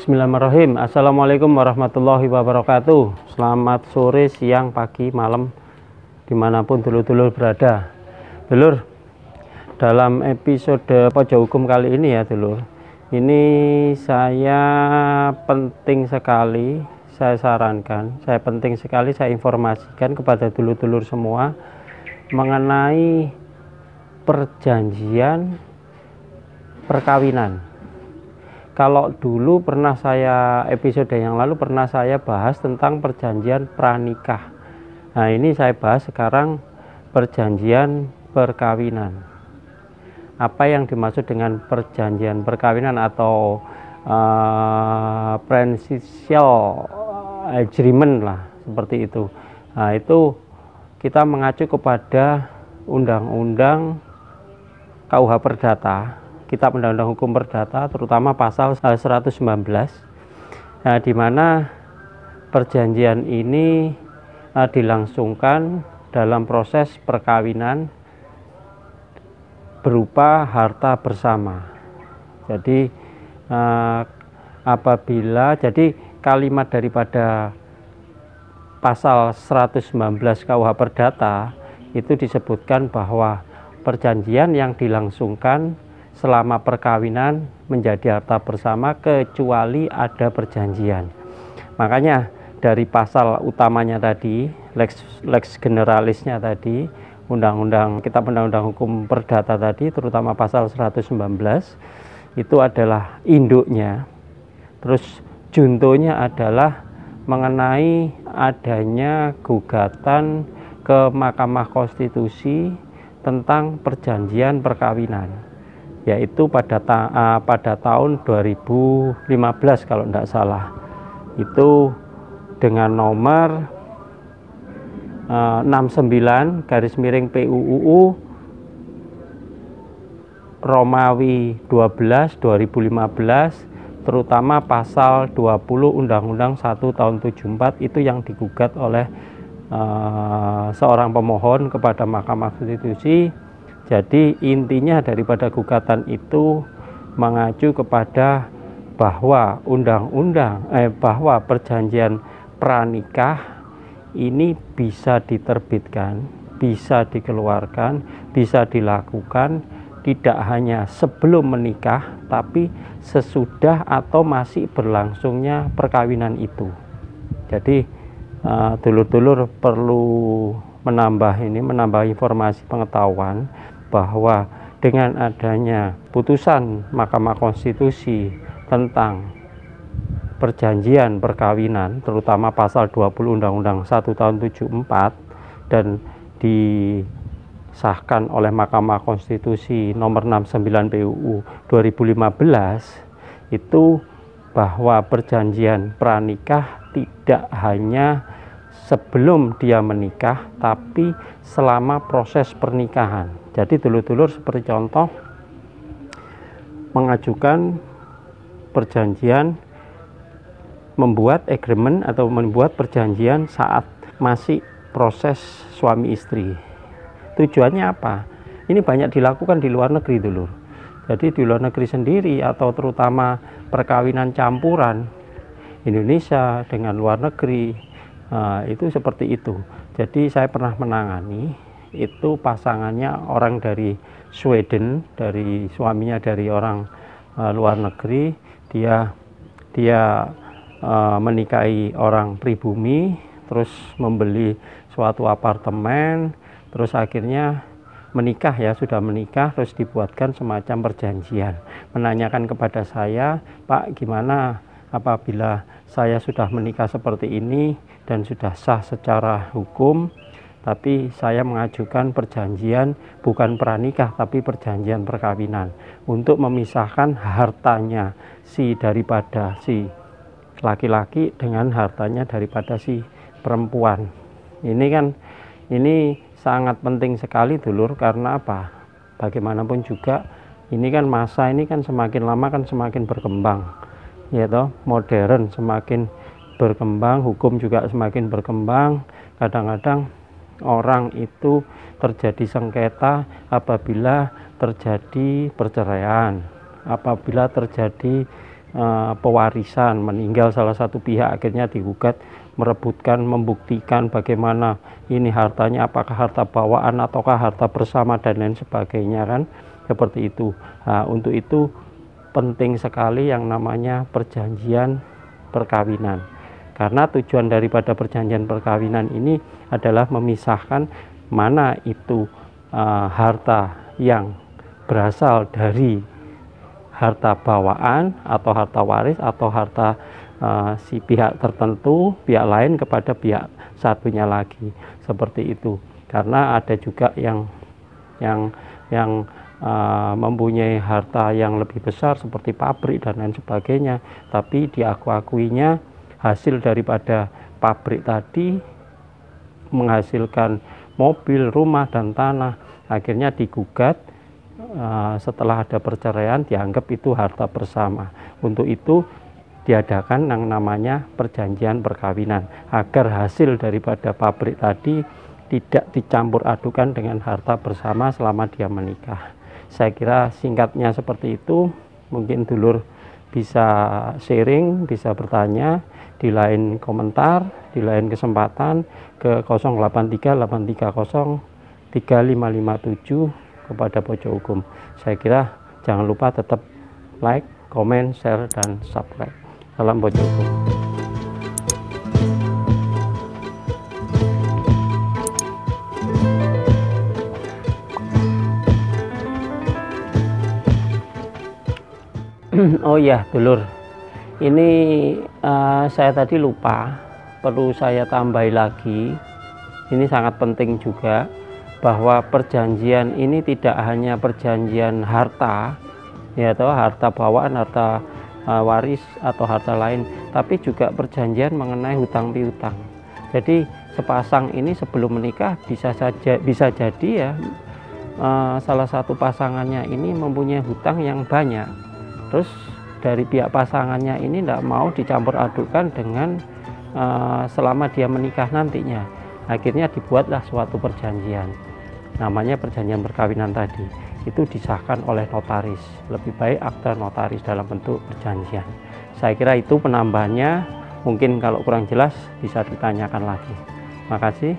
Bismillahirrahmanirrahim. Assalamualaikum warahmatullahi wabarakatuh. Selamat sore, siang, pagi, malam, dimanapun dulur-dulur berada. Dulur, dalam episode Pojok Hukum kali ini ya dulur, ini saya penting sekali, saya sarankan, saya informasikan kepada dulur-dulur semua mengenai perjanjian perkawinan. Kalau dulu pernah saya episode yang lalu pernah saya bahas tentang perjanjian pranikah. Nah, ini saya bahas sekarang perjanjian perkawinan. Apa yang dimaksud dengan perjanjian perkawinan atau prenuptial agreement lah, seperti itu. Nah, itu kita mengacu kepada Undang-Undang KUH Perdata, Kitab Undang-Undang Hukum Perdata, terutama pasal 119, nah, di mana perjanjian ini dilangsungkan dalam proses perkawinan berupa harta bersama. Jadi jadi kalimat daripada pasal 119 KUH Perdata itu disebutkan bahwa perjanjian yang dilangsungkan selama perkawinan menjadi harta bersama kecuali ada perjanjian. Makanya dari pasal utamanya tadi, lex generalisnya tadi, Kitab Undang-Undang Hukum Perdata tadi, terutama pasal 119, itu adalah induknya. Terus juntonya adalah mengenai adanya gugatan ke Mahkamah Konstitusi tentang perjanjian perkawinan, yaitu pada tahun 2015 kalau tidak salah, itu dengan nomor 69/PUUU Romawi 12 2015, terutama pasal 20 Undang-Undang 1 tahun 74 itu yang digugat oleh seorang pemohon kepada Mahkamah Konstitusi. Jadi intinya daripada gugatan itu mengacu kepada bahwa bahwa perjanjian pranikah ini bisa diterbitkan, bisa dikeluarkan, bisa dilakukan tidak hanya sebelum menikah, tapi sesudah atau masih berlangsungnya perkawinan itu. Jadi dulur-dulur perlu menambah informasi pengetahuan bahwa dengan adanya putusan Mahkamah Konstitusi tentang perjanjian perkawinan, terutama pasal 20 Undang-Undang 1 tahun 74 dan disahkan oleh Mahkamah Konstitusi nomor 69 PUU 2015, itu bahwa perjanjian pranikah tidak hanya sebelum dia menikah, tapi selama proses pernikahan. Jadi dulur-dulur seperti contoh mengajukan perjanjian, membuat agreement atau membuat perjanjian saat masih proses suami istri. Tujuannya apa? Ini banyak dilakukan di luar negeri dulur. Jadi di luar negeri sendiri atau terutama perkawinan campuran Indonesia dengan luar negeri, itu seperti itu. Jadi saya pernah menangani itu pasangannya orang dari Sweden, dari suaminya dari orang luar negeri, dia menikahi orang pribumi, terus membeli suatu apartemen, terus akhirnya menikah, sudah menikah, terus dibuatkan semacam perjanjian, menanyakan kepada saya, Pak, gimana apabila saya sudah menikah seperti ini dan sudah sah secara hukum, tapi saya mengajukan perjanjian bukan pranikah tapi perjanjian perkawinan untuk memisahkan hartanya daripada si laki-laki dengan hartanya daripada si perempuan. Ini sangat penting sekali dulur, karena apa? Bagaimanapun juga ini kan masa ini kan semakin lama kan semakin berkembang, ya toh, modern semakin berkembang, hukum juga semakin berkembang. Kadang-kadang orang itu terjadi sengketa apabila terjadi perceraian, apabila terjadi pewarisan, meninggal salah satu pihak, akhirnya digugat merebutkan, membuktikan bagaimana ini hartanya apakah harta bawaan ataukah harta bersama dan lain sebagainya, kan seperti itu. Nah, untuk itu penting sekali yang namanya perjanjian perkawinan, karena tujuan daripada perjanjian perkawinan ini adalah memisahkan mana itu harta yang berasal dari harta bawaan atau harta waris atau harta si pihak tertentu, pihak lain kepada pihak satunya lagi, seperti itu. Karena ada juga yang mempunyai harta yang lebih besar seperti pabrik dan lain sebagainya, tapi diakuinya hasil daripada pabrik tadi menghasilkan mobil, rumah dan tanah, akhirnya digugat. Setelah ada perceraian dianggap itu harta bersama. Untuk itu diadakan yang namanya perjanjian perkawinan, agar hasil daripada pabrik tadi tidak dicampur adukan dengan harta bersama selama dia menikah. Saya kira singkatnya seperti itu. Mungkin dulur bisa sharing, bisa bertanya di lain komentar, di lain kesempatan ke 0838303557 kepada Pojok Hukum. Saya kira jangan lupa tetap like, komen, share, dan subscribe. Salam Pojok Hukum. Oh iya dulur, ini saya tadi lupa, perlu saya tambahi lagi. Ini sangat penting juga, bahwa perjanjian ini tidak hanya perjanjian harta, ya, atau harta bawaan, harta waris atau harta lain, tapi juga perjanjian mengenai hutang piutang. Jadi sepasang ini sebelum menikah bisa jadi ya salah satu pasangannya ini mempunyai hutang yang banyak, terus dari pihak pasangannya ini tidak mau dicampur adukan dengan selama dia menikah nantinya, akhirnya dibuatlah suatu perjanjian, namanya perjanjian perkawinan tadi. Itu disahkan oleh notaris, lebih baik akta notaris dalam bentuk perjanjian. Saya kira itu penambahannya, mungkin kalau kurang jelas bisa ditanyakan lagi. Makasih.